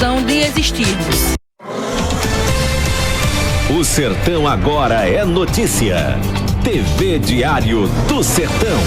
razão de existirmos. O Sertão Agora é notícia. TV Diário do Sertão.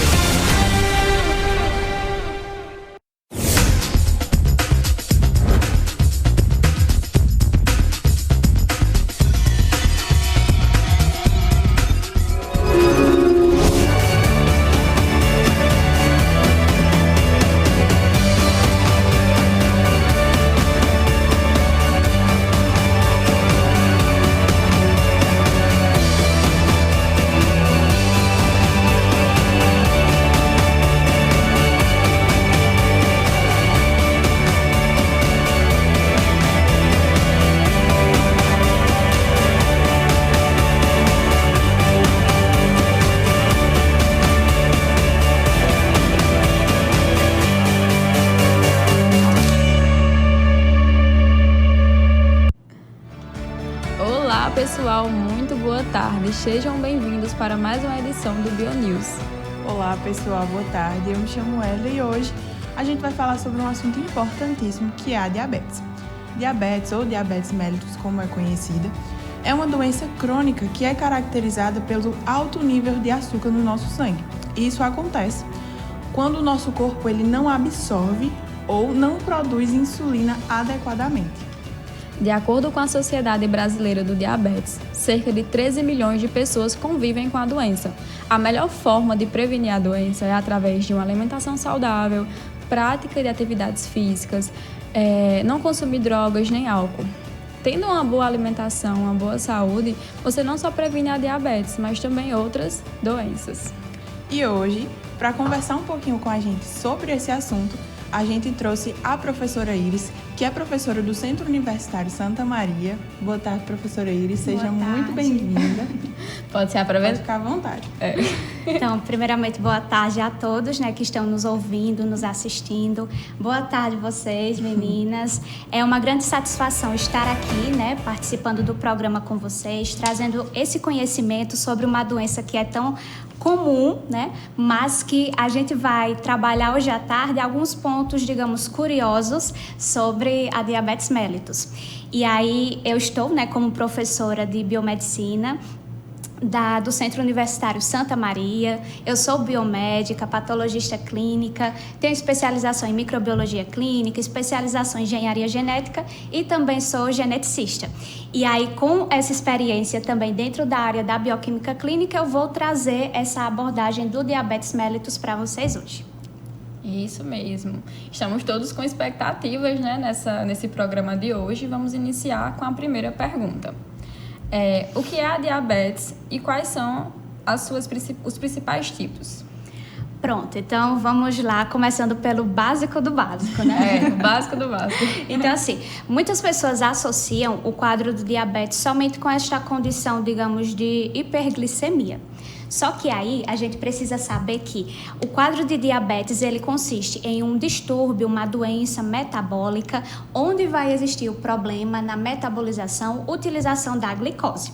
Olá pessoal, muito boa tarde. Sejam bem-vindos para mais uma edição do BioNews. Olá pessoal, boa tarde. Eu me chamo Ela e hoje a gente vai falar sobre um assunto importantíssimo que é a diabetes. Diabetes, ou diabetes mellitus, como é conhecida, é uma doença crônica que é caracterizada pelo alto nível de açúcar no nosso sangue. E isso acontece quando o nosso corpo ele não absorve ou não produz insulina adequadamente. De acordo com a Sociedade Brasileira do Diabetes, cerca de 13 milhões de pessoas convivem com a doença. A melhor forma de prevenir a doença é através de uma alimentação saudável, prática de atividades físicas, não consumir drogas nem álcool. Tendo uma boa alimentação, uma boa saúde, você não só previne a diabetes, mas também outras doenças. E hoje, para conversar um pouquinho com a gente sobre esse assunto, a gente trouxe a professora Iris, que é professora do Centro Universitário Santa Maria. Boa tarde, professora Iris. Seja muito bem-vinda. Pode se aproveitar? Pode ficar à vontade. Então, primeiramente, boa tarde a todos, que estão nos ouvindo, nos assistindo. Boa tarde vocês, meninas. É uma grande satisfação estar aqui, participando do programa com vocês, trazendo esse conhecimento sobre uma doença que é tão comum, mas que a gente vai trabalhar hoje à tarde alguns pontos, digamos, curiosos sobre a diabetes mellitus. E aí eu estou, como professora de biomedicina do Centro Universitário Santa Maria. Eu sou biomédica, patologista clínica, tenho especialização em microbiologia clínica, especialização em engenharia genética e também sou geneticista. E aí, com essa experiência também dentro da área da bioquímica clínica, eu vou trazer essa abordagem do diabetes mellitus para vocês hoje. Isso mesmo. Estamos todos com expectativas, nesse programa de hoje. Vamos iniciar com a primeira pergunta. O que é a diabetes e quais são os principais tipos? Pronto, então vamos lá, começando pelo básico do básico, O básico do básico. Então, assim, muitas pessoas associam o quadro do diabetes somente com esta condição, digamos, de hiperglicemia. Só que aí a gente precisa saber que o quadro de diabetes ele consiste em um distúrbio, uma doença metabólica, onde vai existir o problema na metabolização, utilização da glicose.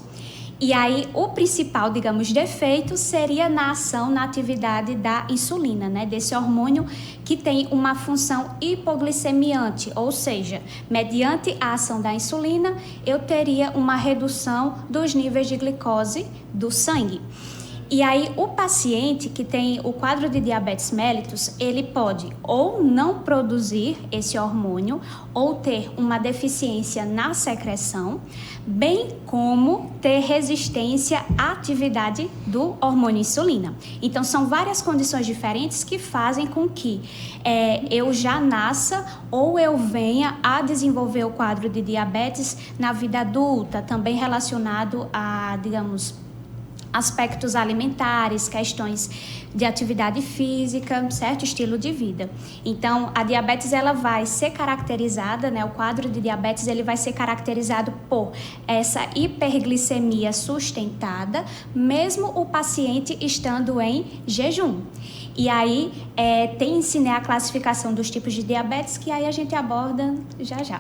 E aí o principal, digamos, defeito seria na ação, na atividade da insulina, desse hormônio que tem uma função hipoglicemiante, ou seja, mediante a ação da insulina, eu teria uma redução dos níveis de glicose do sangue. E aí, o paciente que tem o quadro de diabetes mellitus, ele pode ou não produzir esse hormônio ou ter uma deficiência na secreção, bem como ter resistência à atividade do hormônio insulina. Então, são várias condições diferentes que fazem com que eu já nasça ou eu venha a desenvolver o quadro de diabetes na vida adulta, também relacionado a, digamos, aspectos alimentares, questões de atividade física, certo? Estilo de vida. Então, a diabetes ela vai ser caracterizada, o quadro de diabetes ele vai ser caracterizado por essa hiperglicemia sustentada, mesmo o paciente estando em jejum. E aí, tem-se a classificação dos tipos de diabetes, que aí a gente aborda já.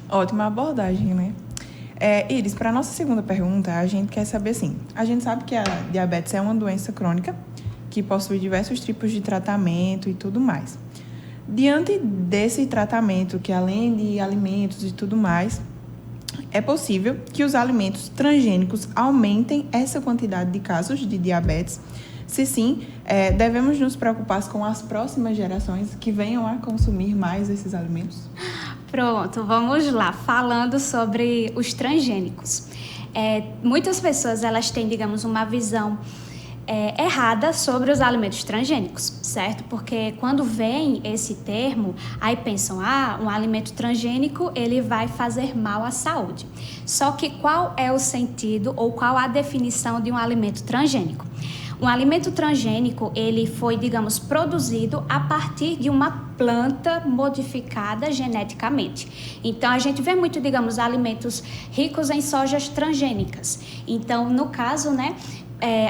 Ótima abordagem, Iris, para a nossa segunda pergunta, a gente quer saber assim, a gente sabe que a diabetes é uma doença crônica que possui diversos tipos de tratamento e tudo mais. Diante desse tratamento, que além de alimentos e tudo mais, é possível que os alimentos transgênicos aumentem essa quantidade de casos de diabetes. Se sim, devemos nos preocupar com as próximas gerações que venham a consumir mais esses alimentos? Pronto, vamos lá, falando sobre os transgênicos. Muitas pessoas elas têm, digamos, uma visão errada sobre os alimentos transgênicos, certo? Porque quando vem esse termo, aí pensam, um alimento transgênico, ele vai fazer mal à saúde. Só que qual é o sentido ou qual a definição de um alimento transgênico? Um alimento transgênico, ele foi, digamos, produzido a partir de uma planta modificada geneticamente. Então, a gente vê muito, digamos, alimentos ricos em sojas transgênicas. Então, no caso, né,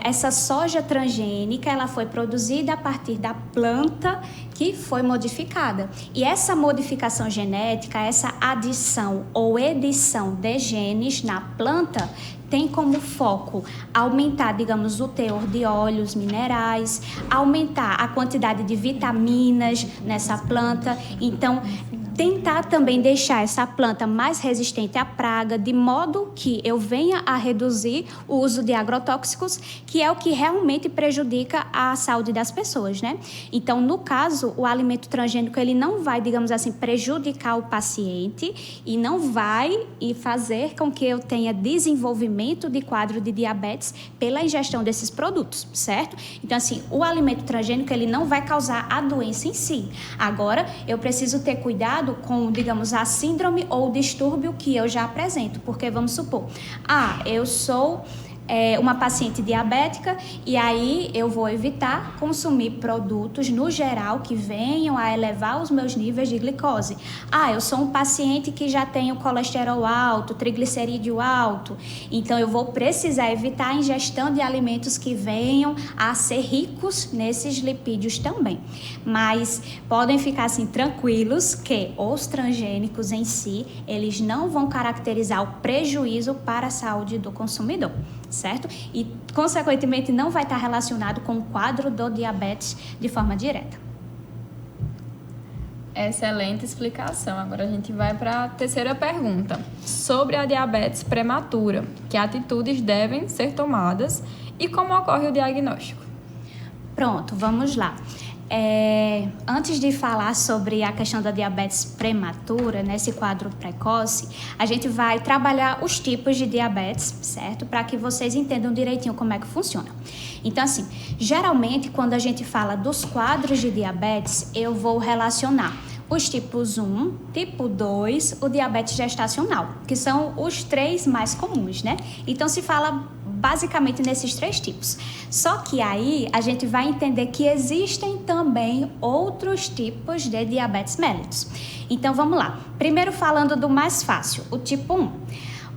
essa soja transgênica, ela foi produzida a partir da planta que foi modificada. E essa modificação genética, essa adição ou edição de genes na planta, tem como foco aumentar, digamos, o teor de óleos minerais, aumentar a quantidade de vitaminas nessa planta. Então, tentar também deixar essa planta mais resistente à praga, de modo que eu venha a reduzir o uso de agrotóxicos, que é o que realmente prejudica a saúde das pessoas, né? Então, no caso, o alimento transgênico, ele não vai, digamos assim, prejudicar o paciente e não vai fazer com que eu tenha desenvolvimento de quadro de diabetes pela ingestão desses produtos, certo? Então, assim, o alimento transgênico, ele não vai causar a doença em si. Agora, eu preciso ter cuidado com, digamos, a síndrome ou distúrbio que eu já apresento, porque vamos supor, eu sou uma paciente diabética e aí eu vou evitar consumir produtos no geral que venham a elevar os meus níveis de glicose. Eu sou um paciente que já tem o colesterol alto, triglicerídeo alto, então eu vou precisar evitar a ingestão de alimentos que venham a ser ricos nesses lipídios também. Mas podem ficar assim tranquilos que os transgênicos em si, eles não vão caracterizar o prejuízo para a saúde do consumidor, certo? E, consequentemente, não vai estar relacionado com o quadro do diabetes de forma direta. Excelente explicação. Agora a gente vai para a terceira pergunta. Sobre a diabetes prematura, que atitudes devem ser tomadas e como ocorre o diagnóstico? Pronto, vamos lá. Antes de falar sobre a questão da diabetes prematura, nesse quadro precoce, a gente vai trabalhar os tipos de diabetes, certo? Para que vocês entendam direitinho como é que funciona. Então, assim, geralmente, quando a gente fala dos quadros de diabetes, eu vou relacionar os tipos 1, tipo 2, o diabetes gestacional, que são os 3 mais comuns, né? Então, se fala basicamente nesses 3 tipos. Só que aí a gente vai entender que existem também outros tipos de diabetes mellitus. Então vamos lá. Primeiro falando do mais fácil, o tipo 1.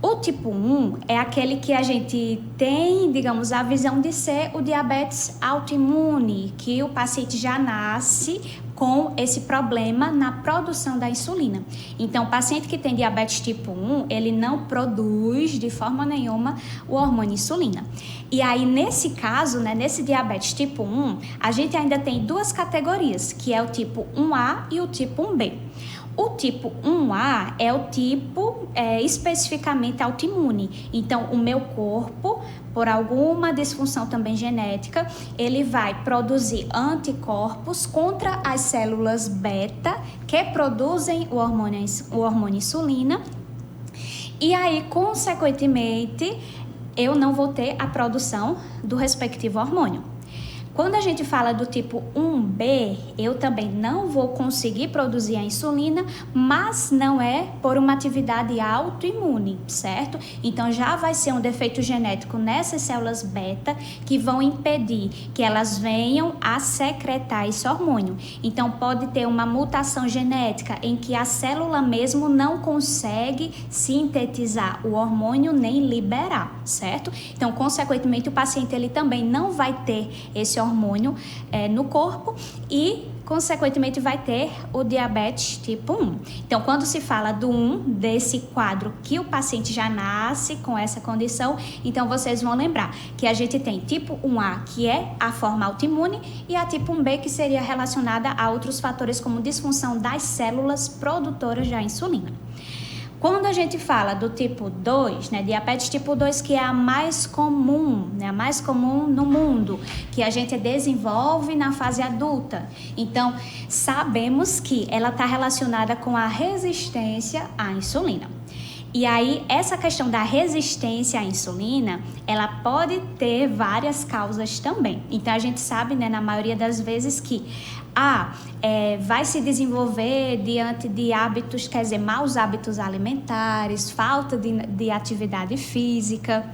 O tipo 1 é aquele que a gente tem, digamos, a visão de ser o diabetes autoimune, que o paciente já nasce com esse problema na produção da insulina. Então, o paciente que tem diabetes tipo 1, ele não produz de forma nenhuma o hormônio insulina. E aí, nesse caso, né, nesse diabetes tipo 1, a gente ainda tem 2 categorias, que é o tipo 1A e o tipo 1B. O tipo 1A é o tipo especificamente autoimune. Então, o meu corpo, por alguma disfunção também genética, ele vai produzir anticorpos contra as células beta que produzem o hormônio insulina. E aí, consequentemente, eu não vou ter a produção do respectivo hormônio. Quando a gente fala do tipo 1B, eu também não vou conseguir produzir a insulina, mas não é por uma atividade autoimune, certo? Então, já vai ser um defeito genético nessas células beta que vão impedir que elas venham a secretar esse hormônio. Então, pode ter uma mutação genética em que a célula mesmo não consegue sintetizar o hormônio nem liberar, certo? Então, consequentemente, o paciente ele também não vai ter esse hormônio no corpo e consequentemente vai ter o diabetes tipo 1. Então, quando se fala do 1, desse quadro que o paciente já nasce com essa condição, então vocês vão lembrar que a gente tem tipo 1A, que é a forma autoimune, e a tipo 1B, que seria relacionada a outros fatores como disfunção das células produtoras da insulina. Quando a gente fala do tipo 2, né, diabetes tipo 2, que é a mais comum, né, a mais comum no mundo, que a gente desenvolve na fase adulta. Então, sabemos que ela está relacionada com a resistência à insulina. E aí, essa questão da resistência à insulina, ela pode ter várias causas também. Então, a gente sabe, né, na maioria das vezes que vai se desenvolver diante de hábitos, quer dizer, maus hábitos alimentares, falta de atividade física.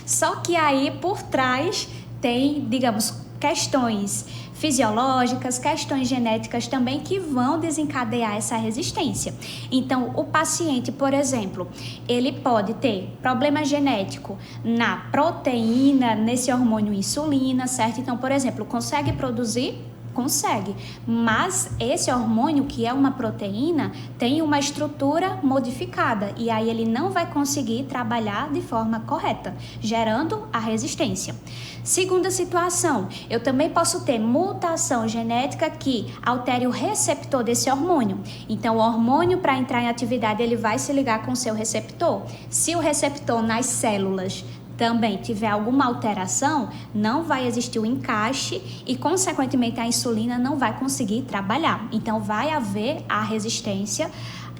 Só que aí, por trás, tem, digamos, questões fisiológicas, questões genéticas também que vão desencadear essa resistência. Então, o paciente, por exemplo, ele pode ter problema genético na proteína, nesse hormônio insulina, certo? Então, por exemplo, consegue produzir? Consegue, mas esse hormônio, que é uma proteína, tem uma estrutura modificada e aí ele não vai conseguir trabalhar de forma correta, gerando a resistência. Segunda situação, eu também posso ter mutação genética que altere o receptor desse hormônio. Então, o hormônio, para entrar em atividade, ele vai se ligar com o seu receptor. Se o receptor nas células também tiver alguma alteração, não vai existir o encaixe e, consequentemente, a insulina não vai conseguir trabalhar. Então, vai haver a resistência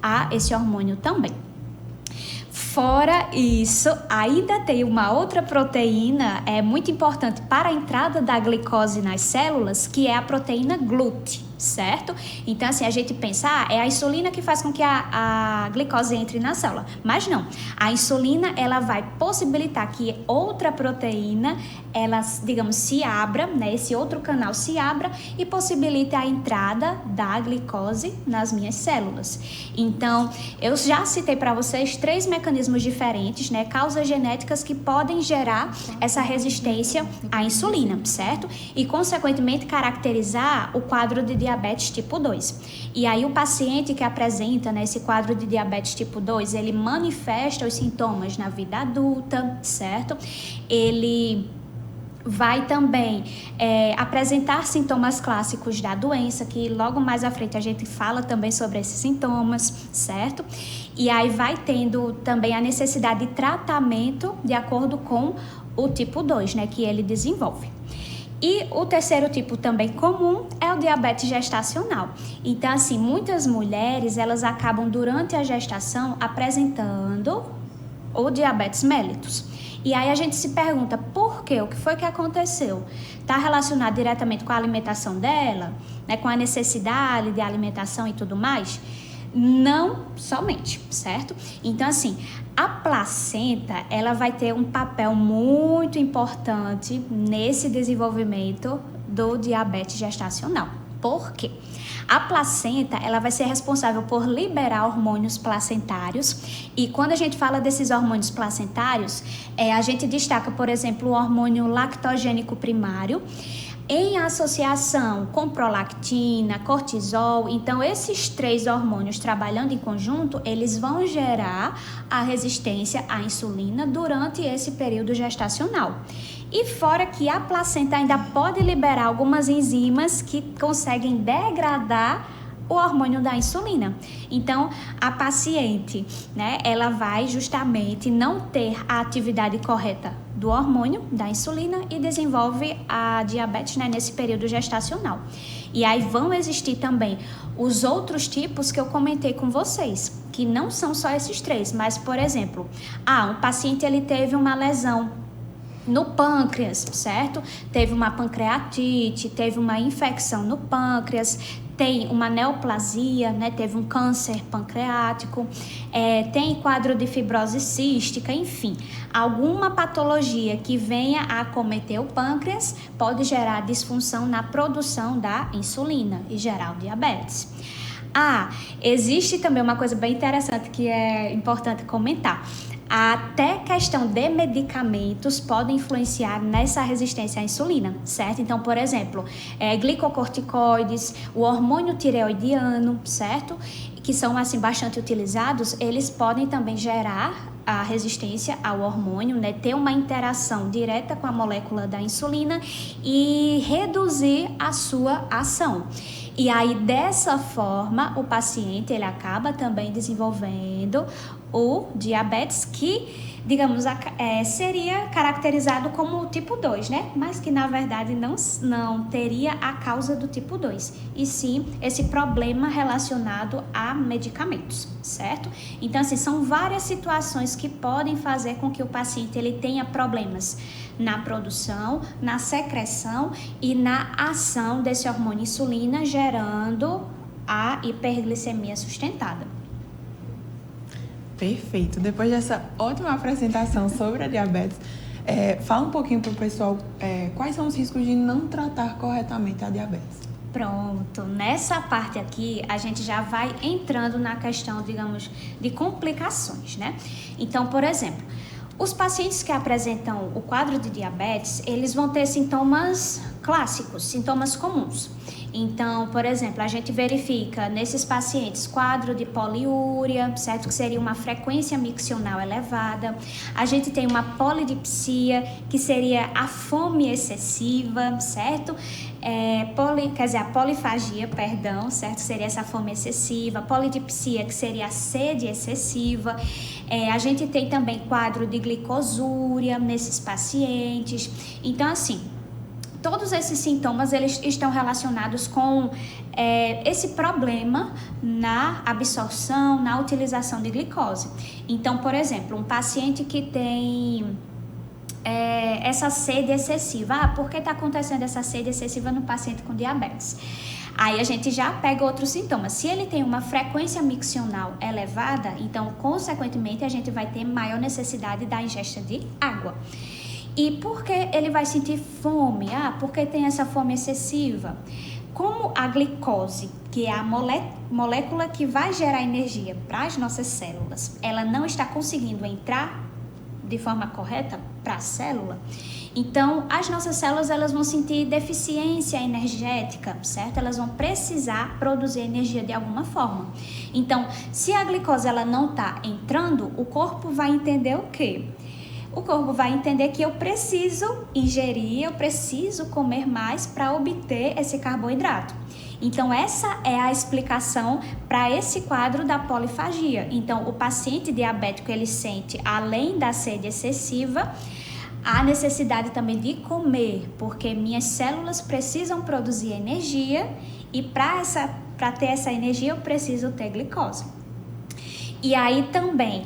a esse hormônio também. Fora isso, ainda tem uma outra proteína muito importante para a entrada da glicose nas células, que é a proteína GLUT, certo? Então, assim, a gente pensa, é a insulina que faz com que a glicose entre na célula. Mas não, a insulina, ela vai possibilitar que outra proteína, ela, digamos, se abra, né? Esse outro canal se abra e possibilite a entrada da glicose nas minhas células. Então, eu já citei para vocês 3 mecanismos diferentes, né? Causas genéticas que podem gerar essa resistência à insulina, certo? E, consequentemente, caracterizar o quadro de diabetes tipo 2. E aí o paciente que apresenta, né, esse quadro de diabetes tipo 2, ele manifesta os sintomas na vida adulta, certo? Ele vai também apresentar sintomas clássicos da doença, que logo mais à frente a gente fala também sobre esses sintomas, certo? E aí vai tendo também a necessidade de tratamento de acordo com o tipo 2, né, que ele desenvolve. E o terceiro tipo também comum é o diabetes gestacional. Então, assim, muitas mulheres, elas acabam durante a gestação apresentando o diabetes mellitus. E aí a gente se pergunta, por quê? O que foi que aconteceu? Está relacionado diretamente com a alimentação dela, né, com a necessidade de alimentação e tudo mais? Não somente, certo? Então, assim, a placenta, ela vai ter um papel muito importante nesse desenvolvimento do diabetes gestacional. Por quê? A placenta, ela vai ser responsável por liberar hormônios placentários, e quando a gente fala desses hormônios placentários, a gente destaca, por exemplo, o hormônio lactogênico primário, em associação com prolactina, cortisol. Então, esses 3 hormônios trabalhando em conjunto, eles vão gerar a resistência à insulina durante esse período gestacional. E fora que a placenta ainda pode liberar algumas enzimas que conseguem degradar o hormônio da insulina. Então, a paciente, né, ela vai justamente não ter a atividade correta do hormônio da insulina e desenvolve a diabetes, né, nesse período gestacional. E aí vão existir também os outros tipos que eu comentei com vocês, que não são só esses 3, mas, por exemplo, um paciente ele teve uma lesão no pâncreas, certo? Teve uma pancreatite, teve uma infecção no pâncreas, tem uma neoplasia, né? Teve um câncer pancreático, tem quadro de fibrose cística, enfim. Alguma patologia que venha a acometer o pâncreas pode gerar disfunção na produção da insulina e gerar o diabetes. Existe também uma coisa bem interessante que é importante comentar. até questão de medicamentos podem influenciar nessa resistência à insulina, certo? Então, por exemplo, glicocorticoides, o hormônio tireoidiano, certo? Que são assim bastante utilizados, eles podem também gerar a resistência ao hormônio, né? Ter uma interação direta com a molécula da insulina e reduzir a sua ação. E aí, dessa forma, o paciente ele acaba também desenvolvendo o diabetes que, digamos, seria caracterizado como tipo 2, né? Mas que, na verdade, não teria a causa do tipo 2, e sim esse problema relacionado a medicamentos, certo? Então, assim, são várias situações que podem fazer com que o paciente ele tenha problemas na produção, na secreção e na ação desse hormônio insulina, gerando a hiperglicemia sustentada. Perfeito. Depois dessa ótima apresentação sobre a diabetes, fala um pouquinho para o pessoal quais são os riscos de não tratar corretamente a diabetes. Pronto, nessa parte aqui a gente já vai entrando na questão, digamos, de complicações, né? Então, por exemplo, os pacientes que apresentam o quadro de diabetes, eles vão ter sintomas clássicos, sintomas comuns. Então, por exemplo, a gente verifica nesses pacientes quadro de poliúria, certo? Que seria uma frequência miccional elevada. A gente tem uma polidipsia, que seria a fome excessiva, certo? A polifagia, certo? Seria essa fome excessiva. Polidipsia, que seria a sede excessiva. A gente tem também quadro de glicosúria nesses pacientes. Então, assim, todos esses sintomas eles estão relacionados com esse problema na absorção, na utilização de glicose. Então, por exemplo, um paciente que tem essa sede excessiva. Por que está acontecendo essa sede excessiva no paciente com diabetes? Aí a gente já pega outros sintomas. Se ele tem uma frequência miccional elevada, então, consequentemente, a gente vai ter maior necessidade da ingesta de água. E por que ele vai sentir fome? Porque tem essa fome excessiva. Como a glicose, que é a molécula que vai gerar energia para as nossas células, ela não está conseguindo entrar de forma correta para a célula, então as nossas células elas vão sentir deficiência energética, certo? Elas vão precisar produzir energia de alguma forma. Então, se a glicose ela não está entrando, o corpo vai entender o quê? O corpo vai entender que eu preciso ingerir, eu preciso comer mais para obter esse carboidrato. Então, essa é a explicação para esse quadro da polifagia. Então, o paciente diabético, ele sente, além da sede excessiva, a necessidade também de comer, porque minhas células precisam produzir energia e para ter essa energia eu preciso ter glicose. E aí também,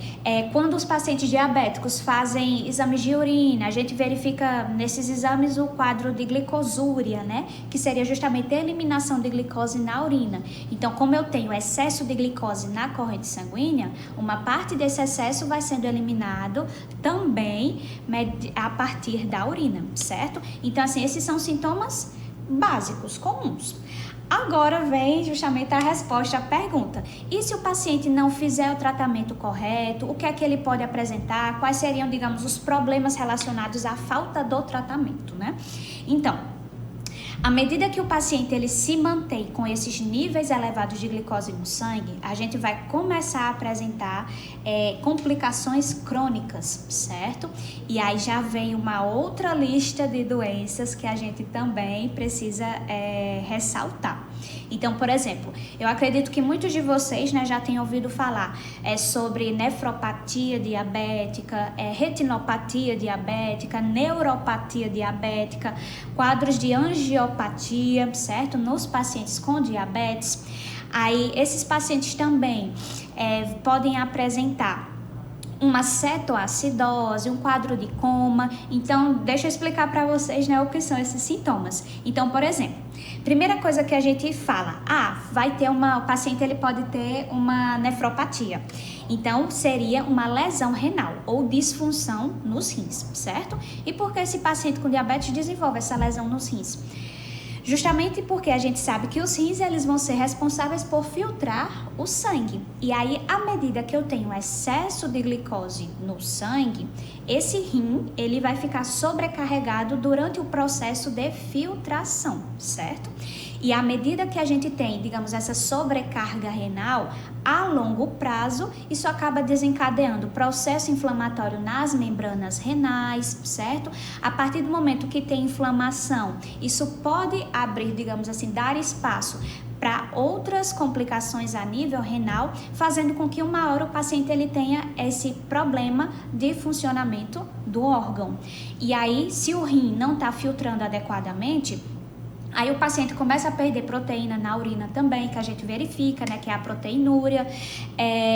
quando os pacientes diabéticos fazem exames de urina, a gente verifica nesses exames o quadro de glicosúria, né? Que seria justamente a eliminação de glicose na urina. Então, como eu tenho excesso de glicose na corrente sanguínea, uma parte desse excesso vai sendo eliminado também a partir da urina, certo? Então, assim, esses são sintomas básicos, comuns. Agora vem justamente a resposta à pergunta. E se o paciente não fizer o tratamento correto, o que é que ele pode apresentar? Quais seriam, digamos, os problemas relacionados à falta do tratamento, né? Então, à medida que o paciente ele se mantém com esses níveis elevados de glicose no sangue, a gente vai começar a apresentar complicações crônicas, certo? E aí já vem uma outra lista de doenças que a gente também precisa ressaltar. Então, por exemplo, eu acredito que muitos de vocês, né, já tenham ouvido falar sobre nefropatia diabética, retinopatia diabética, neuropatia diabética, quadros de angiopatia, certo? Nos pacientes com diabetes. Aí, esses pacientes também podem apresentar uma cetoacidose, um quadro de coma. Então, deixa eu explicar para vocês, né, o que são esses sintomas. Então, por exemplo, primeira coisa que a gente fala, o paciente ele pode ter uma nefropatia. Então, seria uma lesão renal ou disfunção nos rins, certo? E por que esse paciente com diabetes desenvolve essa lesão nos rins? Justamente porque a gente sabe que os rins eles vão ser responsáveis por filtrar o sangue. E aí, à medida que eu tenho excesso de glicose no sangue, esse rim ele vai ficar sobrecarregado durante o processo de filtração, certo? E à medida que a gente tem, digamos, essa sobrecarga renal, a longo prazo, isso acaba desencadeando processo inflamatório nas membranas renais, certo? A partir do momento que tem inflamação, isso pode abrir, digamos assim, dar espaço para outras complicações a nível renal, fazendo com que uma hora o paciente ele tenha esse problema de funcionamento do órgão. E aí, se o rim não está filtrando adequadamente, aí o paciente começa a perder proteína na urina também, que a gente verifica, né, que é a proteinúria.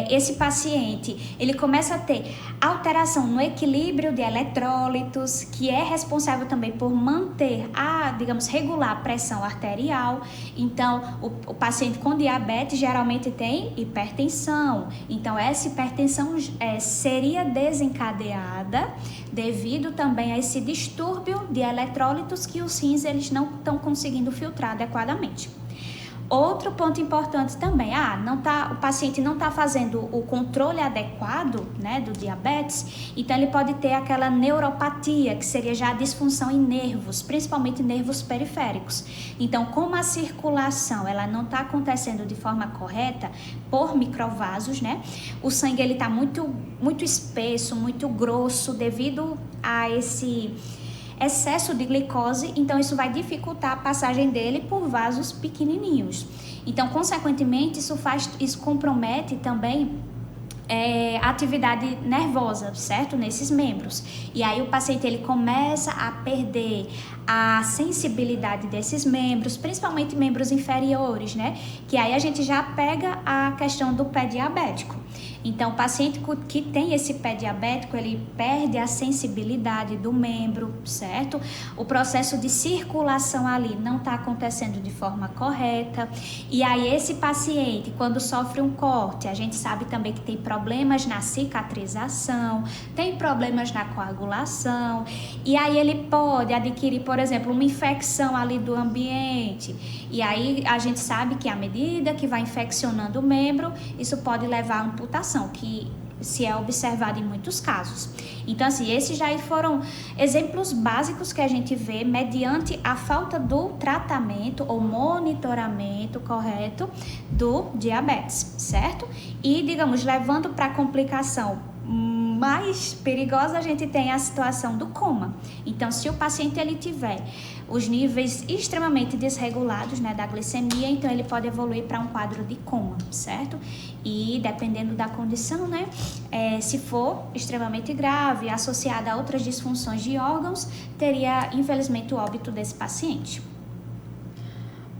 Esse paciente, ele começa a ter alteração no equilíbrio de eletrólitos, que é responsável também por manter digamos, regular a pressão arterial. Então, o paciente com diabetes geralmente tem hipertensão. Então, essa hipertensão seria desencadeada devido também a esse distúrbio de eletrólitos que os rins eles não estão conseguindo filtrar adequadamente. Outro ponto importante também, o paciente não está fazendo o controle adequado, né, do diabetes, então ele pode ter aquela neuropatia, que seria já a disfunção em nervos, principalmente nervos periféricos. Então, como a circulação ela não está acontecendo de forma correta por microvasos, né, o sangue ele está muito espesso, muito grosso devido a esse excesso de glicose, então isso vai dificultar a passagem dele por vasos pequenininhos. Então, consequentemente, isso compromete também a atividade nervosa, certo? Nesses membros. E aí o paciente ele começa a perder a sensibilidade desses membros, principalmente membros inferiores, né? Que aí a gente já pega a questão do pé diabético. Então, o paciente que tem esse pé diabético, ele perde a sensibilidade do membro, certo? O processo de circulação ali não está acontecendo de forma correta. E aí, esse paciente, quando sofre um corte, a gente sabe também que tem problemas na cicatrização, tem problemas na coagulação. E aí, ele pode adquirir, por exemplo, uma infecção ali do ambiente. E aí, a gente sabe que à medida que vai infeccionando o membro, isso pode levar à amputação, que se é observado em muitos casos. Então, assim, esses já foram exemplos básicos que a gente vê mediante a falta do tratamento ou monitoramento correto do diabetes, certo? E, digamos, levando para a complicação mais perigosa, a gente tem a situação do coma. Então, se o paciente ele tiver os níveis extremamente desregulados, né, da glicemia, então ele pode evoluir para um quadro de coma, certo? E dependendo da condição, né, se for extremamente grave, associada a outras disfunções de órgãos, teria, infelizmente, o óbito desse paciente.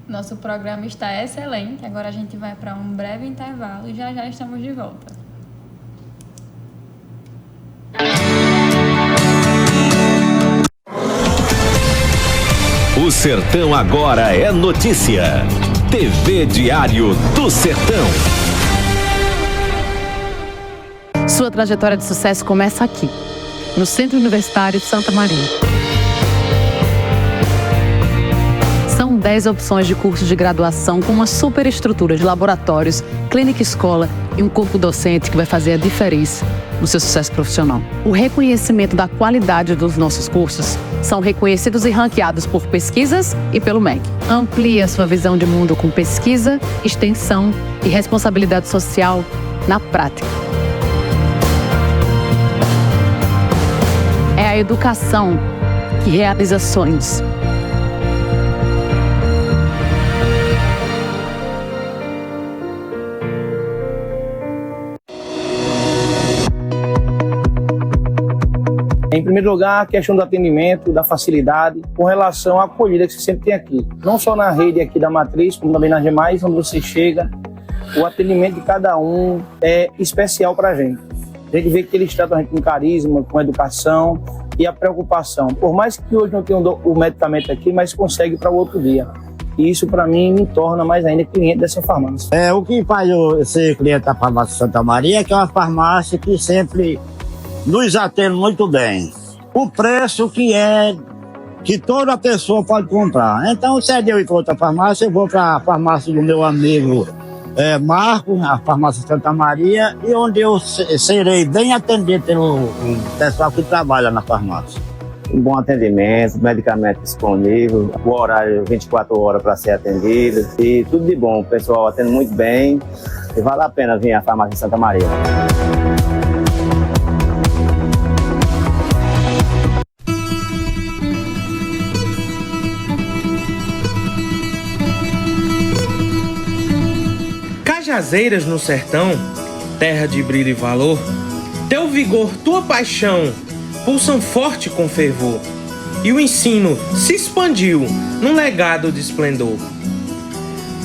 Nosso programa está excelente, agora a gente vai para um breve intervalo e já estamos de volta. O Sertão agora é notícia. TV Diário do Sertão. Sua trajetória de sucesso começa aqui, no Centro Universitário Santa Maria. São 10 opções de curso de graduação com uma super estrutura de laboratórios, clínica escola e um corpo docente que vai fazer a diferença no seu sucesso profissional. O reconhecimento da qualidade dos nossos cursos são reconhecidos e ranqueados por pesquisas e pelo MEC. Amplie a sua visão de mundo com pesquisa, extensão e responsabilidade social na prática. É a educação que realiza sonhos. Em primeiro lugar, a questão do atendimento, da facilidade, com relação à acolhida que você sempre tem aqui. Não só na rede aqui da Matriz, como também nas demais, onde você chega, o atendimento de cada um é especial para a gente. A gente vê que eles tratam a gente com carisma, com educação e a preocupação. Por mais que hoje não tenha o medicamento aqui, mas consegue para o outro dia. E isso, para mim, me torna mais ainda cliente dessa farmácia. O que faz eu ser cliente da farmácia Santa Maria é que é uma farmácia que sempre nos atende muito bem. O preço que é que toda pessoa pode comprar. Então, se é de eu ir para outra farmácia, eu vou para a farmácia do meu amigo Marco, a farmácia Santa Maria, e onde eu serei bem atendido pelo pessoal que trabalha na farmácia. Um bom atendimento, medicamento disponível, o horário 24 horas para ser atendido e tudo de bom. O pessoal atende muito bem e vale a pena vir à farmácia Santa Maria. Cajazeiras no sertão, terra de brilho e valor, teu vigor, tua paixão pulsam forte com fervor, e o ensino se expandiu num legado de esplendor.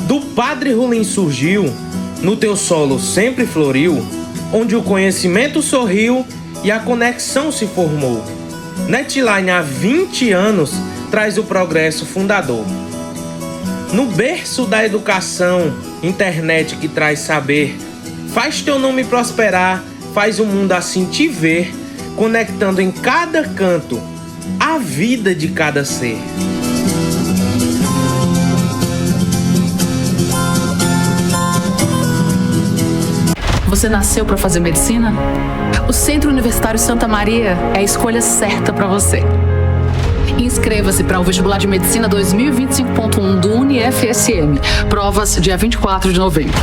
Do Padre Rolim surgiu, no teu solo sempre floriu, onde o conhecimento sorriu e a conexão se formou. Netline há 20 anos traz o progresso fundador. No berço da educação, internet que traz saber, faz teu nome prosperar, faz o mundo assim te ver, conectando em cada canto a vida de cada ser. Você nasceu para fazer medicina? O Centro Universitário Santa Maria é a escolha certa para você. Inscreva-se para o Vestibular de Medicina 2025.1 do UniFSM. Provas dia 24 de novembro.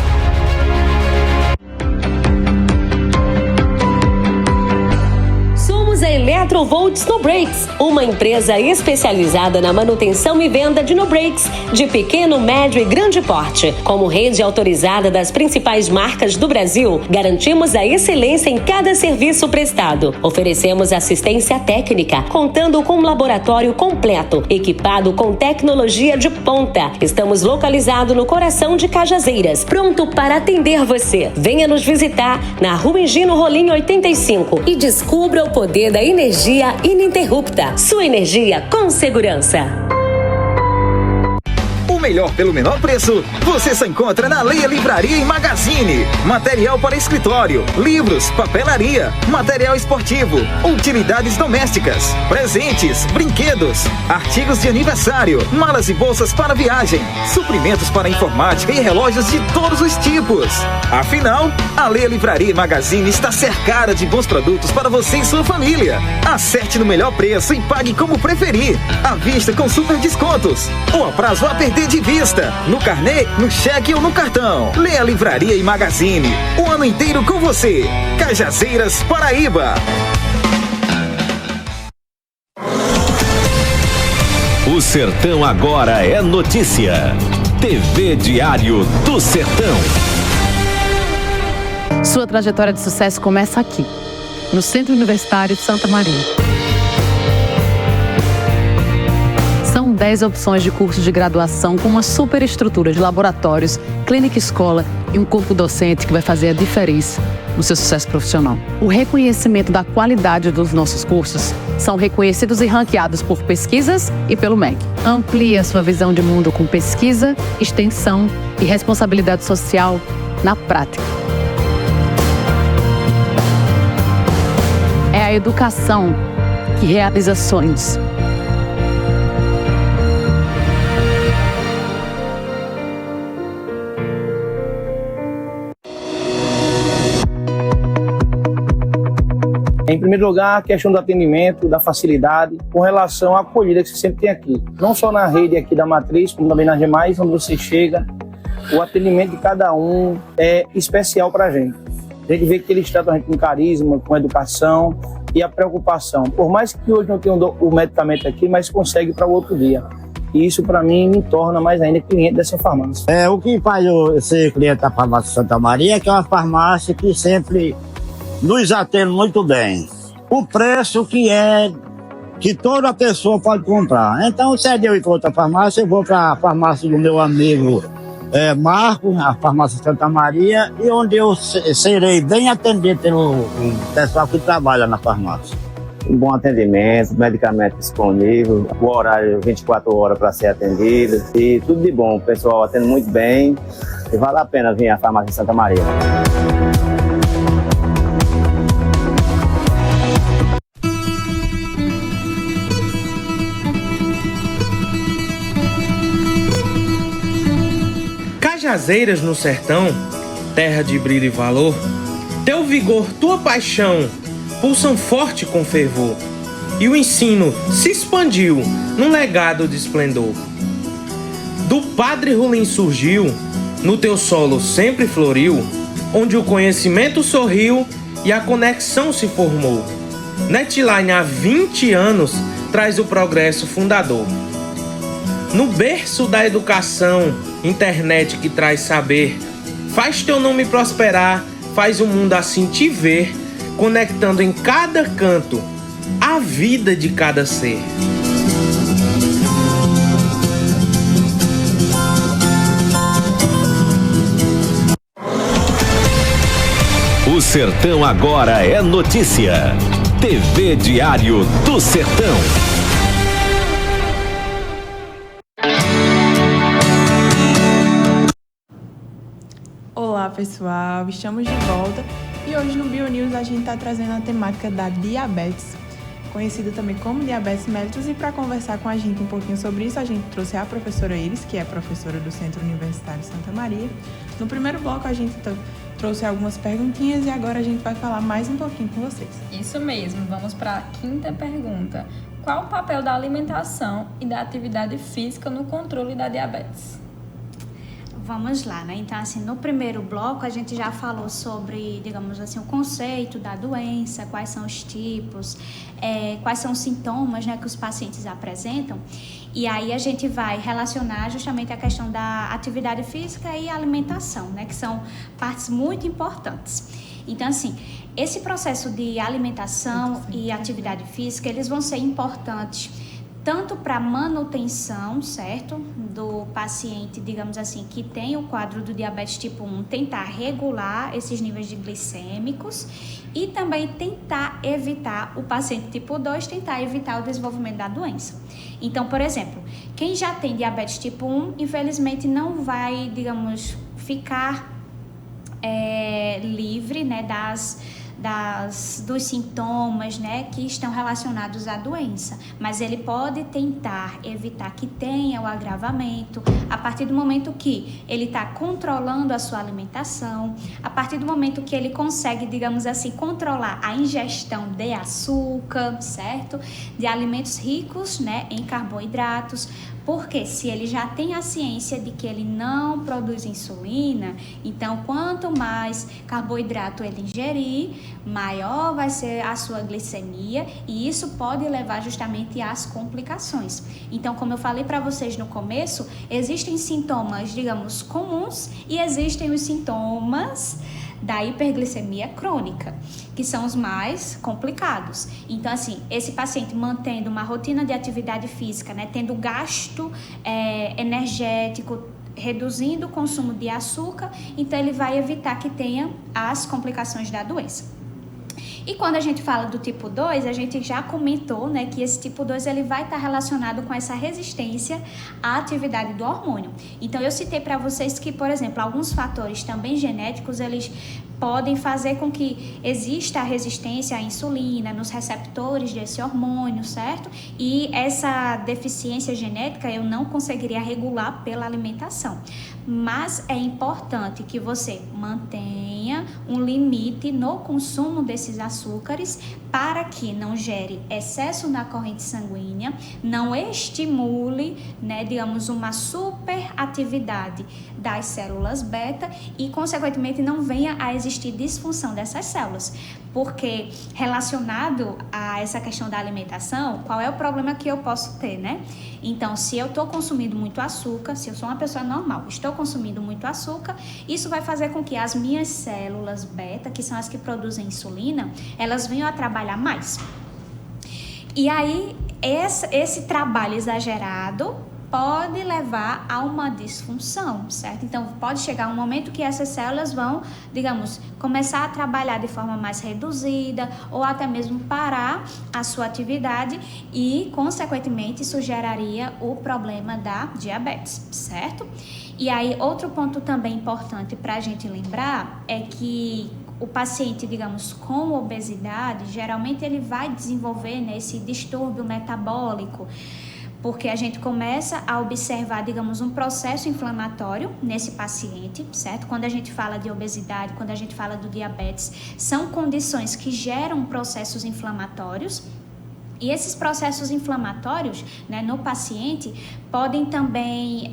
Somos a Electrovolts No Brakes, uma empresa especializada na manutenção e venda de no brakes de pequeno, médio e grande porte. Como rede autorizada das principais marcas do Brasil, garantimos a excelência em cada serviço prestado. Oferecemos assistência técnica, contando com um laboratório completo, equipado com tecnologia de ponta. Estamos localizados no coração de Cajazeiras, pronto para atender você. Venha nos visitar na Rua Engino Rolim 85 e descubra o poder da energia ininterrupta. Sua energia com segurança. O melhor pelo menor preço, você só encontra na Leia Livraria e Magazine. Material para escritório, livros, papelaria, material esportivo, utilidades domésticas, presentes, brinquedos, artigos de aniversário, malas e bolsas para viagem, suprimentos para informática e relógios de todos os tipos. Afinal, a Leia Livraria e Magazine está cercada de bons produtos para você e sua família. Acerte no melhor preço e pague como preferir, à vista com super descontos, ou a prazo a perder de vista, no carnê, no cheque ou no cartão. Leia Livraria e Magazine, o ano inteiro com você. Cajazeiras, Paraíba. O Sertão agora é notícia. TV Diário do Sertão. Sua trajetória de sucesso começa aqui, no Centro Universitário de Santa Maria. São 10 opções de cursos de graduação com uma superestrutura de laboratórios, clínica escola e um corpo docente que vai fazer a diferença no seu sucesso profissional. O reconhecimento da qualidade dos nossos cursos são reconhecidos e ranqueados por pesquisas e pelo MEC. Amplie a sua visão de mundo com pesquisa, extensão e responsabilidade social na prática. É a educação que realiza sonhos. Em primeiro lugar, a questão do atendimento, da facilidade, com relação à acolhida que você sempre tem aqui. Não só na rede aqui da Matriz, como também nas demais, onde você chega, o atendimento de cada um é especial para a gente. A gente vê que eles tratam a gente com carisma, com educação e a preocupação. Por mais que hoje não tenha o medicamento aqui, mas consegue para o outro dia. E isso, para mim, me torna mais ainda cliente dessa farmácia. O que faz eu ser cliente da farmácia Santa Maria é que é uma farmácia que sempre nos atende muito bem. O preço que toda pessoa pode comprar. Então, se é de eu ir para outra farmácia, eu vou para a farmácia do meu amigo Marco, a farmácia Santa Maria, e onde eu serei bem atendido pelo pessoal que trabalha na farmácia. Um bom atendimento, medicamento disponível, o horário 24 horas para ser atendido e tudo de bom. O pessoal atende muito bem e vale a pena vir à farmácia Santa Maria. Cajazeiras no sertão, terra de brilho e valor, teu vigor, tua paixão pulsam forte com fervor, e o ensino se expandiu num legado de esplendor. Do Padre Rolim surgiu, no teu solo sempre floriu, onde o conhecimento sorriu e a conexão se formou. Netline há 20 anos traz o progresso fundador. No berço da educação, internet que traz saber, faz teu nome prosperar, faz o mundo assim te ver, conectando em cada canto a vida de cada ser. O Sertão Agora é notícia. TV Diário do Sertão. Olá pessoal, estamos de volta e hoje no BioNews a gente está trazendo a temática da diabetes, conhecida também como diabetes mellitus, e para conversar com a gente um pouquinho sobre isso, a gente trouxe a professora Iris, que é professora do Centro Universitário Santa Maria. No primeiro bloco a gente trouxe algumas perguntinhas e agora a gente vai falar mais um pouquinho com vocês. Isso mesmo, vamos para a quinta pergunta. Qual o papel da alimentação e da atividade física no controle da diabetes? Vamos lá, né? Então, assim, no primeiro bloco a gente já falou sobre, digamos assim, o conceito da doença, quais são os tipos, quais são os sintomas, né, que os pacientes apresentam. E aí a gente vai relacionar justamente a questão da atividade física e alimentação, né, que são partes muito importantes. Então, assim, esse processo de alimentação e atividade física, eles vão ser importantes tanto para manutenção, certo, do paciente, digamos assim, que tem o quadro do diabetes tipo 1, tentar regular esses níveis de glicêmicos e também tentar evitar, o paciente tipo 2, tentar evitar o desenvolvimento da doença. Então, por exemplo, quem já tem diabetes tipo 1, infelizmente não vai, digamos, ficar livre, né, dos sintomas, né, que estão relacionados à doença, mas ele pode tentar evitar que tenha o agravamento a partir do momento que ele está controlando a sua alimentação, a partir do momento que ele consegue, digamos assim, controlar a ingestão de açúcar, certo? De alimentos ricos, né, em carboidratos, porque se ele já tem a ciência de que ele não produz insulina, então quanto mais carboidrato ele ingerir, maior vai ser a sua glicemia e isso pode levar justamente às complicações. Então, como eu falei para vocês no começo, existem sintomas, digamos, comuns e existem os sintomas da hiperglicemia crônica, que são os mais complicados. Então, assim, esse paciente mantendo uma rotina de atividade física, né, tendo gasto energético, reduzindo o consumo de açúcar, então ele vai evitar que tenha as complicações da doença. E quando a gente fala do tipo 2, a gente já comentou, né, que esse tipo 2 ele vai estar relacionado com essa resistência à atividade do hormônio. Então, eu citei para vocês que, por exemplo, alguns fatores também genéticos, eles podem fazer com que exista a resistência à insulina nos receptores desse hormônio, certo? E essa deficiência genética eu não conseguiria regular pela alimentação. Mas é importante que você mantenha um limite no consumo desses açúcares para que não gere excesso na corrente sanguínea, não estimule, né, digamos, uma superatividade das células beta e, consequentemente, não venha a existir disfunção dessas células. Porque relacionado a essa questão da alimentação, qual é o problema que eu posso ter, né? Então, se eu estou consumindo muito açúcar, se eu sou uma pessoa normal, estou consumindo muito açúcar, isso vai fazer com que as minhas células beta, que são as que produzem insulina, elas venham a trabalhar mais. E aí, esse trabalho exagerado pode levar a uma disfunção, certo? Então, pode chegar um momento que essas células vão, digamos, começar a trabalhar de forma mais reduzida ou até mesmo parar a sua atividade e, consequentemente, isso geraria o problema da diabetes, certo? E aí, outro ponto também importante para a gente lembrar é que o paciente, digamos, com obesidade, geralmente ele vai desenvolver, né, esse distúrbio metabólico, porque a gente começa a observar, digamos, um processo inflamatório nesse paciente, certo? Quando a gente fala de obesidade, quando a gente fala do diabetes, são condições que geram processos inflamatórios. E esses processos inflamatórios, né, no paciente podem também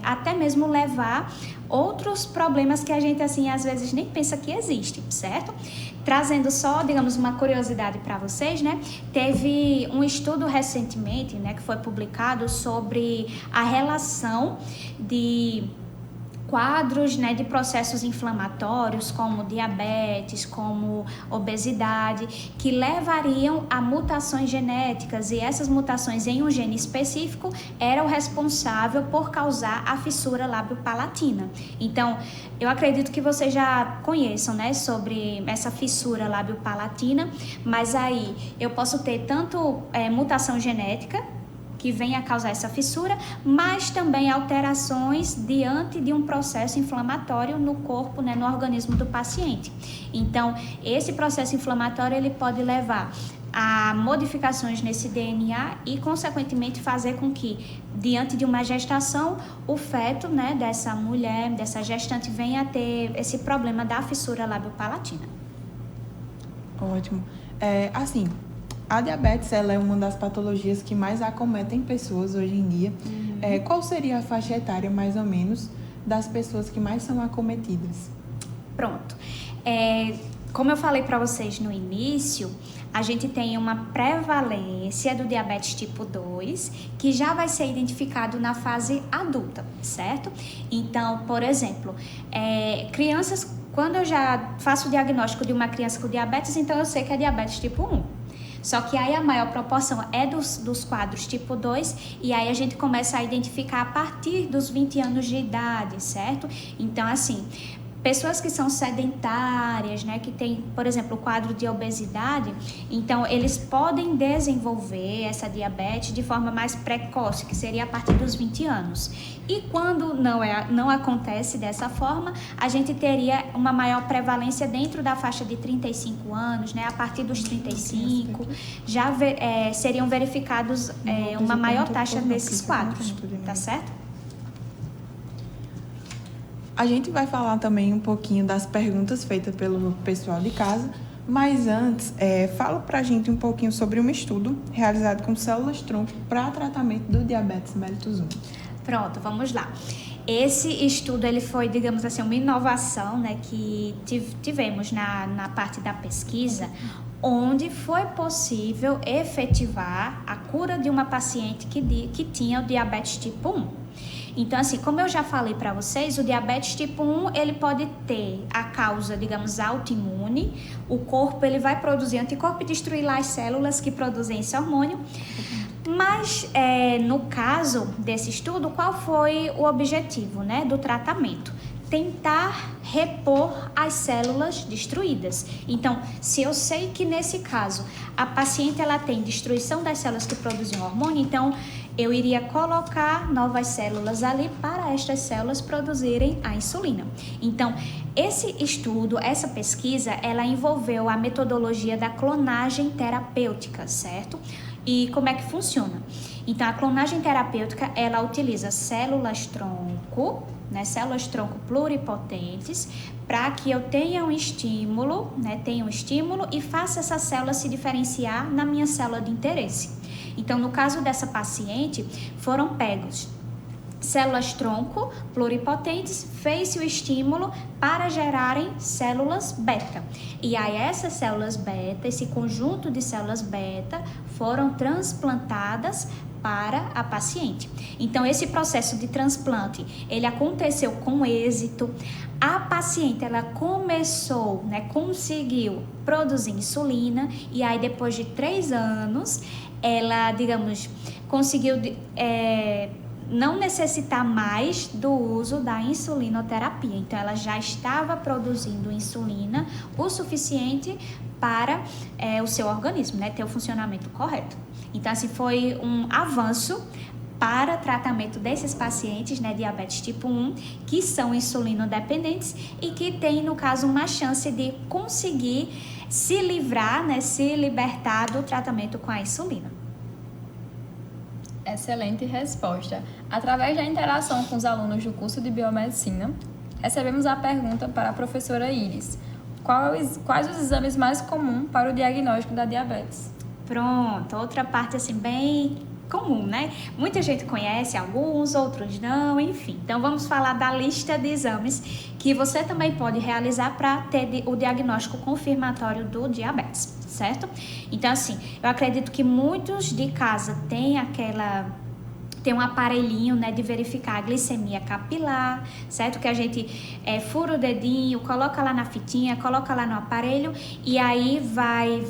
até mesmo levar outros problemas que a gente, assim, às vezes nem pensa que existem, certo? Trazendo só, digamos, uma curiosidade para vocês, né? Teve um estudo recentemente, né, que foi publicado sobre a relação de quadros, né, de processos inflamatórios como diabetes, como obesidade, que levariam a mutações genéticas, e essas mutações em um gene específico eram responsável por causar a fissura lábio-palatina. Então, eu acredito que vocês já conheçam, né, sobre essa fissura lábio-palatina, mas aí eu posso ter tanto mutação genética, que vem a causar essa fissura, mas também alterações diante de um processo inflamatório no corpo, né, no organismo do paciente. Então, esse processo inflamatório ele pode levar a modificações nesse DNA e, consequentemente, fazer com que, diante de uma gestação, o feto, né, dessa mulher, dessa gestante, venha a ter esse problema da fissura lábio-palatina. Ótimo. Assim, a diabetes ela é uma das patologias que mais acometem pessoas hoje em dia. Qual seria a faixa etária, mais ou menos, das pessoas que mais são acometidas? Pronto. Como eu falei para vocês no início, a gente tem uma prevalência do diabetes tipo 2, que já vai ser identificado na fase adulta, certo? Então, por exemplo, crianças, quando eu já faço o diagnóstico de uma criança com diabetes, então eu sei que é diabetes tipo 1. Só que aí a maior proporção é dos quadros tipo 2, e aí a gente começa a identificar a partir dos 20 anos de idade, certo? Então, assim, pessoas que são sedentárias, né, que tem, por exemplo, o quadro de obesidade, então eles podem desenvolver essa diabetes de forma mais precoce, que seria a partir dos 20 anos. E quando não acontece dessa forma, a gente teria uma maior prevalência dentro da faixa de 35 anos, né, a partir dos 35, já seriam verificados uma maior taxa desses quadros, tá certo? A gente vai falar também um pouquinho das perguntas feitas pelo pessoal de casa, mas antes, fala pra gente um pouquinho sobre um estudo realizado com células-tronco para tratamento do diabetes mellitus 1. Pronto, vamos lá. Esse estudo ele foi, digamos assim, uma inovação, né, que tivemos na parte da pesquisa, onde foi possível efetivar a cura de uma paciente que tinha o diabetes tipo 1. Então, assim, como eu já falei para vocês, o diabetes tipo 1, ele pode ter a causa, digamos, autoimune. O corpo, ele vai produzir anticorpo e destruir lá as células que produzem esse hormônio. Mas, no caso desse estudo, qual foi o objetivo, né, do tratamento? Tentar repor as células destruídas. Então, se eu sei que nesse caso a paciente ela tem destruição das células que produzem o hormônio, então eu iria colocar novas células ali para estas células produzirem a insulina. Então, esse estudo, essa pesquisa, ela envolveu a metodologia da clonagem terapêutica, certo? E como é que funciona? Então, a clonagem terapêutica, ela utiliza células-tronco, né, células-tronco pluripotentes, para que eu tenha um estímulo, né, e faça essa célula se diferenciar na minha célula de interesse. Então, no caso dessa paciente, foram pegos células-tronco pluripotentes, fez-se o estímulo para gerarem células beta. E aí essas células beta, esse conjunto de células beta, foram transplantadas para a paciente. Então, esse processo de transplante, ele aconteceu com êxito. A paciente, ela começou, né, conseguiu produzir insulina, e aí depois de 3 anos, ela, digamos, conseguiu não necessitar mais do uso da insulinoterapia. Então, ela já estava produzindo insulina o suficiente para o seu organismo, né, ter o funcionamento correto. Então, assim, foi um avanço para tratamento desses pacientes, né, diabetes tipo 1, que são insulinodependentes e que têm, no caso, uma chance de conseguir se livrar, né, se libertar do tratamento com a insulina. Excelente resposta. Através da interação com os alunos do curso de Biomedicina, recebemos a pergunta para a professora Iris. Quais os exames mais comuns para o diagnóstico da diabetes? Pronto, outra parte assim bem comum, né? Muita gente conhece alguns, outros não, enfim. Então vamos falar da lista de exames que você também pode realizar para ter o diagnóstico confirmatório do diabetes, certo? Então assim, eu acredito que muitos de casa têm um aparelhinho, né, de verificar a glicemia capilar, certo? Que a gente fura o dedinho, coloca lá na fitinha, coloca lá no aparelho e aí vai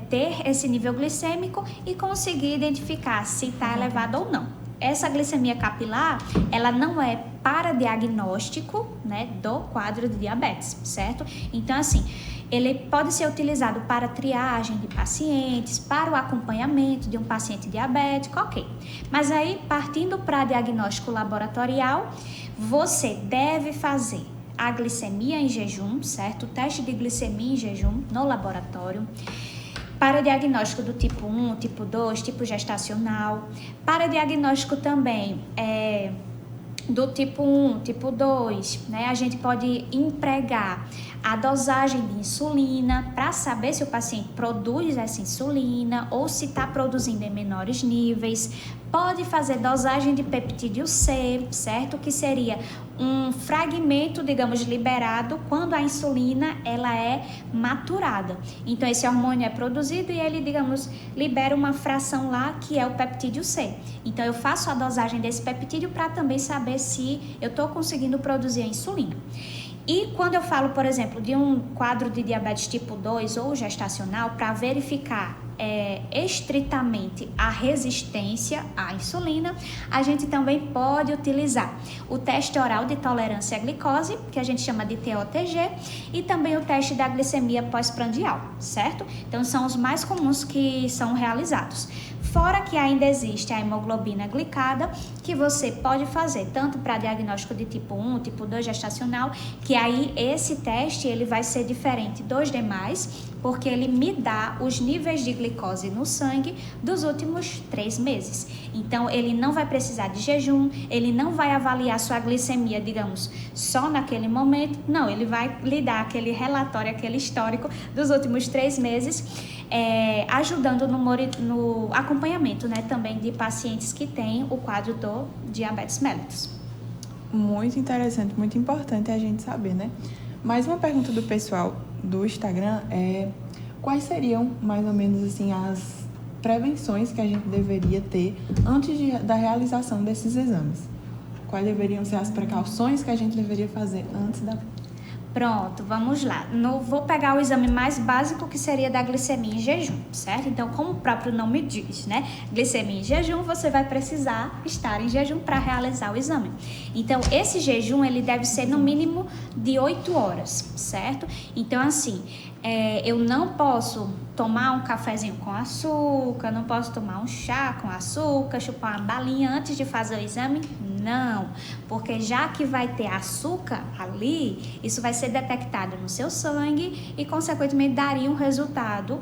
ter esse nível glicêmico e conseguir identificar se está elevado ou não. Essa glicemia capilar, ela não é para diagnóstico, né, do quadro de diabetes, certo? Então, assim, ele pode ser utilizado para triagem de pacientes, para o acompanhamento de um paciente diabético, ok. Mas aí, partindo para diagnóstico laboratorial, você deve fazer a glicemia em jejum, certo? O teste de glicemia em jejum no laboratório. Para diagnóstico do tipo 1, tipo 2, tipo gestacional. Para diagnóstico também do tipo 1, tipo 2, né? A gente pode empregar a dosagem de insulina para saber se o paciente produz essa insulina ou se está produzindo em menores níveis. Pode fazer dosagem de peptídeo C, certo? Que seria um fragmento, digamos, liberado quando a insulina ela é maturada. Então, esse hormônio é produzido e ele, digamos, libera uma fração lá que é o peptídeo C. Então, eu faço a dosagem desse peptídeo para também saber se eu estou conseguindo produzir a insulina. E quando eu falo, por exemplo, de um quadro de diabetes tipo 2 ou gestacional, para verificar estritamente a resistência à insulina, a gente também pode utilizar o teste oral de tolerância à glicose, que a gente chama de TOTG, e também o teste da glicemia pós-prandial, certo? Então, são os mais comuns que são realizados. Fora que ainda existe a hemoglobina glicada, que você pode fazer tanto para diagnóstico de tipo 1, tipo 2 gestacional, que aí esse teste ele vai ser diferente dos demais, porque ele me dá os níveis de glicose no sangue dos últimos 3 meses. Então, ele não vai precisar de jejum, ele não vai avaliar sua glicemia, digamos, só naquele momento. Não, ele vai lhe dar aquele relatório, aquele histórico dos últimos 3 meses, ajudando no acompanhamento, né, também de pacientes que têm o quadro do diabetes mellitus. Muito interessante, muito importante a gente saber, né? Mais uma pergunta do pessoal do Instagram quais seriam, mais ou menos assim, as prevenções que a gente deveria ter antes da realização desses exames? Quais deveriam ser as precauções que a gente deveria fazer antes da... Pronto, vamos lá. Vou pegar o exame mais básico, que seria da glicemia em jejum, certo? Então, como o próprio nome diz, né? Glicemia em jejum, você vai precisar estar em jejum para realizar o exame. Então, esse jejum, ele deve ser no mínimo de 8 horas, certo? Então, assim, eu não posso tomar um cafezinho com açúcar, não posso tomar um chá com açúcar, chupar uma balinha antes de fazer o exame? Não, porque já que vai ter açúcar ali, isso vai ser detectado no seu sangue e, consequentemente, daria um resultado,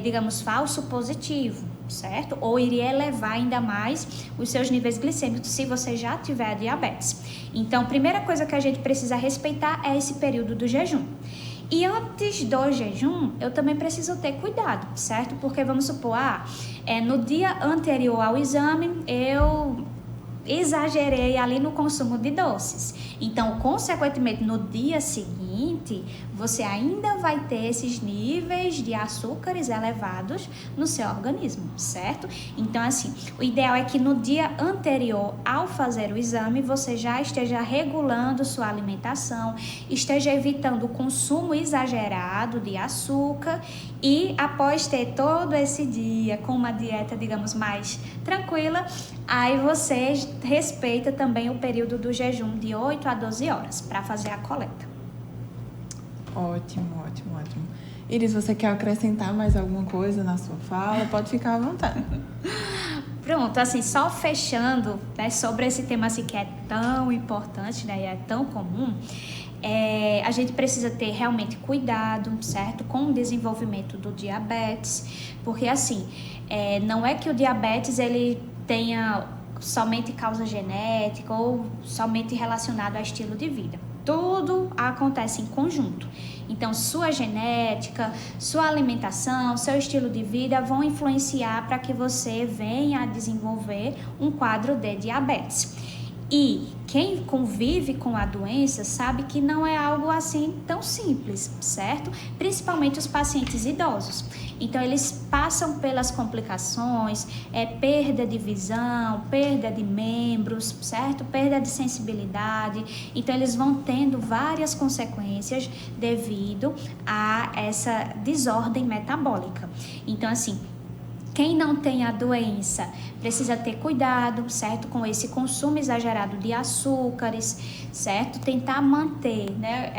digamos, falso positivo, certo? Ou iria elevar ainda mais os seus níveis glicêmicos se você já tiver diabetes. Então, a primeira coisa que a gente precisa respeitar é esse período do jejum. E antes do jejum, eu também preciso ter cuidado, certo? Porque vamos supor, no dia anterior ao exame, eu exagerei ali no consumo de doces. Então, consequentemente, no dia seguinte, você ainda vai ter esses níveis de açúcares elevados no seu organismo, certo? Então, assim, o ideal é que no dia anterior ao fazer o exame, você já esteja regulando sua alimentação, esteja evitando o consumo exagerado de açúcar e, após ter todo esse dia com uma dieta, digamos, mais tranquila, aí você respeita também o período do jejum de 8 a 12 horas para fazer a coleta. Ótimo, ótimo, ótimo. Iris, você quer acrescentar mais alguma coisa na sua fala? Pode ficar à vontade. Pronto, assim, só fechando, né, sobre esse tema assim, que é tão importante, né, e é tão comum, a gente precisa ter realmente cuidado, certo, com o desenvolvimento do diabetes, porque assim, não é que o diabetes ele tenha somente causa genética ou somente relacionado a estilo de vida. Tudo acontece em conjunto. Então, sua genética, sua alimentação, seu estilo de vida vão influenciar para que você venha a desenvolver um quadro de diabetes. E quem convive com a doença sabe que não é algo assim tão simples, certo? Principalmente os pacientes idosos. Então, eles passam pelas complicações, perda de visão, perda de membros, certo? Perda de sensibilidade. Então, eles vão tendo várias consequências devido a essa desordem metabólica. Então, assim, quem não tem a doença precisa ter cuidado, certo? Com esse consumo exagerado de açúcares, certo? Tentar manter, né?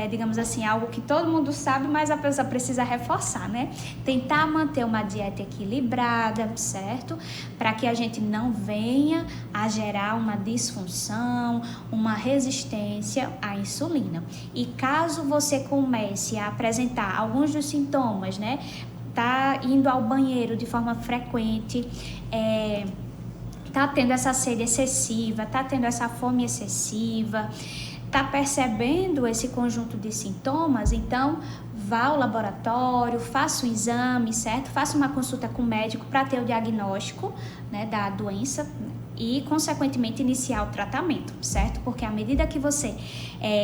Digamos assim, algo que todo mundo sabe, mas a pessoa precisa reforçar, né? Tentar manter uma dieta equilibrada, certo? Para que a gente não venha a gerar uma disfunção, uma resistência à insulina. E caso você comece a apresentar alguns dos sintomas, né? Tá indo ao banheiro de forma frequente, tá tendo essa sede excessiva, tá tendo essa fome excessiva, tá percebendo esse conjunto de sintomas, então vá ao laboratório, faça o exame, certo? Faça uma consulta com o médico para ter o diagnóstico, né, da doença e, consequentemente, iniciar o tratamento, certo? Porque à medida que você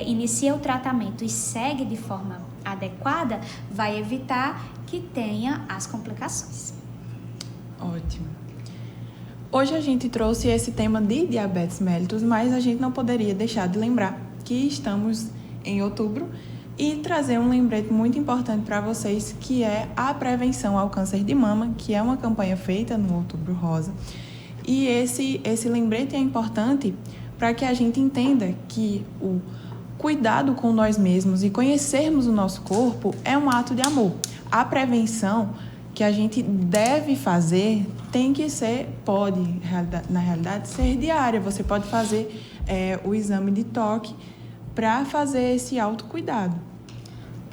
inicia o tratamento e segue de forma adequada, vai evitar que tenha as complicações. Ótimo. Hoje a gente trouxe esse tema de diabetes mellitus, mas a gente não poderia deixar de lembrar que estamos em outubro e trazer um lembrete muito importante para vocês, que é a prevenção ao câncer de mama, que é uma campanha feita no Outubro Rosa. E esse lembrete é importante para que a gente entenda que o cuidado com nós mesmos e conhecermos o nosso corpo é um ato de amor. A prevenção que a gente deve fazer tem que ser, na realidade, ser diária. Você pode fazer o exame de toque para fazer esse autocuidado.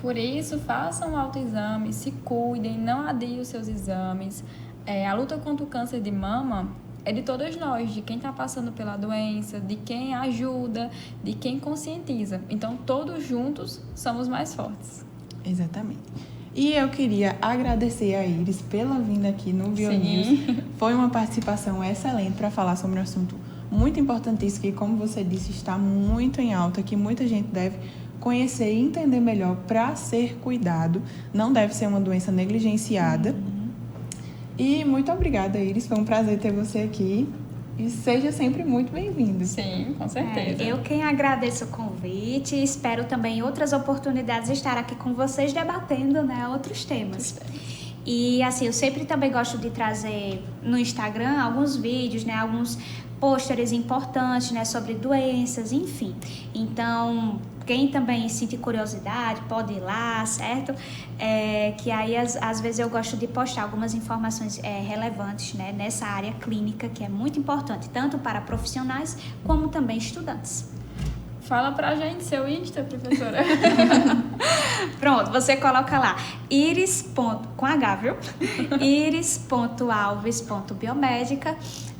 Por isso, façam um autoexame, se cuidem, não adiem os seus exames. A luta contra o câncer de mama é de todos nós, de quem está passando pela doença, de quem ajuda, de quem conscientiza. Então, todos juntos somos mais fortes. Exatamente. E eu queria agradecer a Iris pela vinda aqui no BioNews. Foi uma participação excelente para falar sobre um assunto muito importantíssimo que, como você disse, está muito em alta, que muita gente deve conhecer e entender melhor para ser cuidado. Não deve ser uma doença negligenciada. E muito obrigada, Iris. Foi um prazer ter você aqui. E seja sempre muito bem-vindo. Sim, com certeza. Eu quem agradeço o convite. Espero também em outras oportunidades estar aqui com vocês debatendo, né, outros temas. E assim, eu sempre também gosto de trazer no Instagram alguns vídeos, né, alguns pôsteres importantes, né, sobre doenças, enfim. Então, quem também sente curiosidade pode ir lá, certo? Que aí às vezes eu gosto de postar algumas informações relevantes, né, nessa área clínica, que é muito importante, tanto para profissionais como também estudantes. Fala pra gente seu Insta, professora. Pronto, você coloca lá com H, viu? iris.alves.biomédica.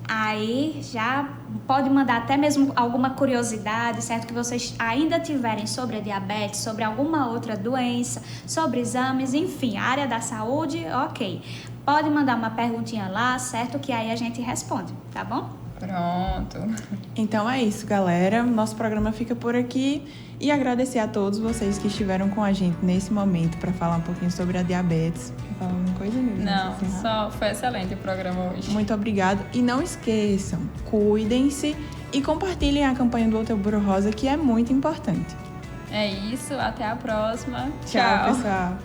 Aí já pode mandar até mesmo alguma curiosidade, certo? Que vocês ainda tiverem sobre a diabetes, sobre alguma outra doença, sobre exames, enfim, área da saúde, ok. Pode mandar uma perguntinha lá, certo? Que aí a gente responde, tá bom? Pronto. Então é isso, galera. Nosso programa fica por aqui. E agradecer a todos vocês que estiveram com a gente nesse momento para falar um pouquinho sobre a diabetes. Quer falar alguma coisa, Nilson? Não, só foi excelente o programa hoje. Muito obrigado. E não esqueçam, cuidem-se e compartilhem a campanha do Outubro Rosa, que é muito importante. É isso, até a próxima. Tchau, pessoal.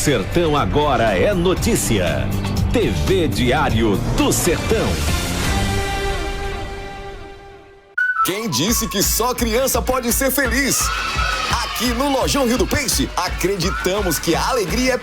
Sertão agora é notícia. TV Diário do Sertão. Quem disse que só criança pode ser feliz? Aqui no Lojão Rio do Peixe, acreditamos que a alegria é